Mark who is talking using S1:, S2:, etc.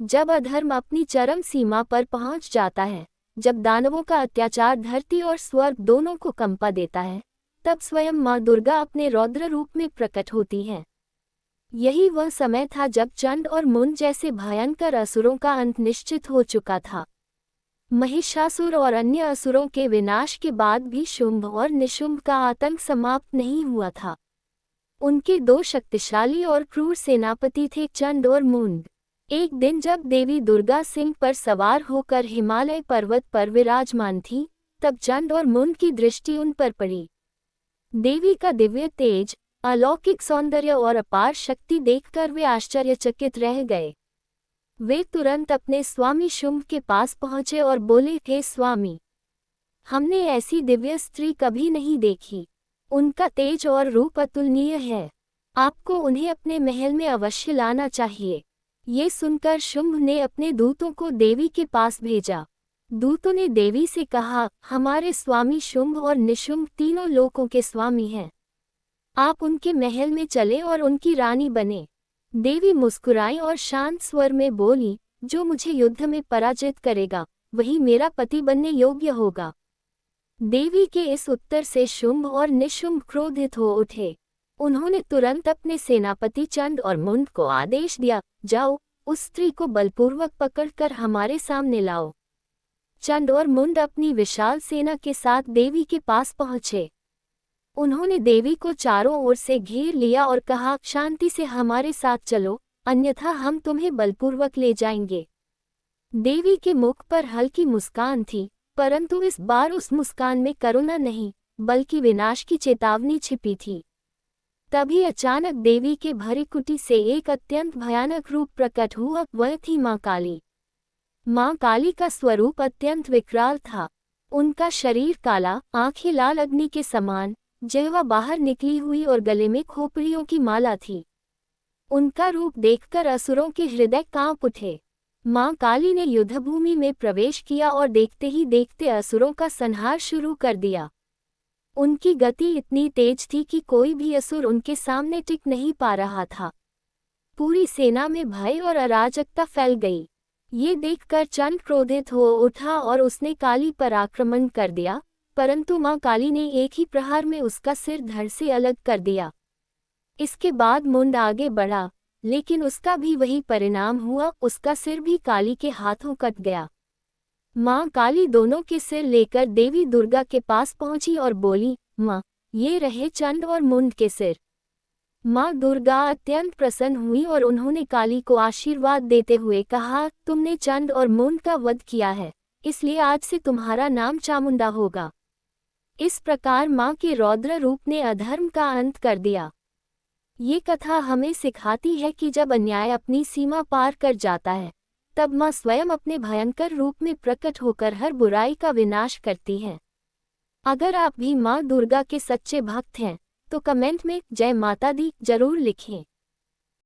S1: जब अधर्म अपनी चरम सीमा पर पहुंच जाता है, जब दानवों का अत्याचार धरती और स्वर्ग दोनों को कंपा देता है, तब स्वयं माँ दुर्गा अपने रौद्र रूप में प्रकट होती हैं। यही वह समय था जब चंड और मुंड जैसे भयंकर असुरों का अंत निश्चित हो चुका था। महिषासुर और अन्य असुरों के विनाश के बाद भी शुंभ और निशुंभ का आतंक समाप्त नहीं हुआ था। उनके दो शक्तिशाली और क्रूर सेनापति थे चंड और मुंड। एक दिन जब देवी दुर्गा सिंह पर सवार होकर हिमालय पर्वत पर विराजमान थी, तब चंड और मुंड की दृष्टि उन पर पड़ी। देवी का दिव्य तेज, अलौकिक सौंदर्य और अपार शक्ति देखकर वे आश्चर्यचकित रह गए। वे तुरंत अपने स्वामी शुंभ के पास पहुंचे और बोले, हे स्वामी, हमने ऐसी दिव्य स्त्री कभी नहीं देखी। उनका तेज और रूप अतुलनीय है। आपको उन्हें अपने महल में अवश्य लाना चाहिए। ये सुनकर शुंभ ने अपने दूतों को देवी के पास भेजा। दूतों ने देवी से कहा, हमारे स्वामी शुंभ और निशुंभ तीनों लोकों के स्वामी हैं। आप उनके महल में चले और उनकी रानी बने। देवी मुस्कुराई और शांत स्वर में बोली, जो मुझे युद्ध में पराजित करेगा, वही मेरा पति बनने योग्य होगा। देवी के इस उत्तर से शुंभ और निशुंभ क्रोधित हो उठे। उन्होंने तुरंत अपने सेनापति चंड और मुंड को आदेश दिया, जाओ, उस स्त्री को बलपूर्वक पकड़कर हमारे सामने लाओ। चंड और मुंड अपनी विशाल सेना के साथ देवी के पास पहुंचे। उन्होंने देवी को चारों ओर से घेर लिया और कहा, शांति से हमारे साथ चलो, अन्यथा हम तुम्हें बलपूर्वक ले जाएंगे। देवी के मुख पर हल्की मुस्कान थी, परंतु इस बार उस मुस्कान में करुणा नहीं, बल्कि विनाश की चेतावनी छिपी थी। तभी अचानक देवी के भरी से एक अत्यंत भयानक रूप प्रकट हुआ। वह थी माँ काली। माँ काली का स्वरूप अत्यंत विकराल था। उनका शरीर काला, आंखें लाल अग्नि के समान, जिह्वा बाहर निकली हुई और गले में खोपड़ियों की माला थी। उनका रूप देखकर असुरों के हृदय कांप उठे। माँ काली ने युद्धभूमि में प्रवेश किया और देखते ही देखते असुरों का संहार शुरू कर दिया। उनकी गति इतनी तेज थी कि कोई भी असुर उनके सामने टिक नहीं पा रहा था। पूरी सेना में भय और अराजकता फैल गई। ये देखकर चंड क्रोधित हो उठा और उसने काली पर आक्रमण कर दिया, परंतु माँ काली ने एक ही प्रहार में उसका सिर धड़ से अलग कर दिया। इसके बाद मुंड आगे बढ़ा, लेकिन उसका भी वही परिणाम हुआ, उसका सिर भी काली के हाथों कट गया। माँ काली दोनों के सिर लेकर देवी दुर्गा के पास पहुंची और बोली, माँ, ये रहे चंड और मुंड के सिर। माँ दुर्गा अत्यंत प्रसन्न हुई और उन्होंने काली को आशीर्वाद देते हुए कहा, तुमने चंड और मुंड का वध किया है, इसलिए आज से तुम्हारा नाम चामुंडा होगा। इस प्रकार माँ के रौद्र रूप ने अधर्म का अंत कर दिया। ये कथा हमें सिखाती है कि जब अन्याय अपनी सीमा पार कर जाता है, तब माँ स्वयं अपने भयंकर रूप में प्रकट होकर हर बुराई का विनाश करती हैं। अगर आप भी माँ दुर्गा के सच्चे भक्त हैं, तो कमेंट में जय माता दी जरूर लिखें।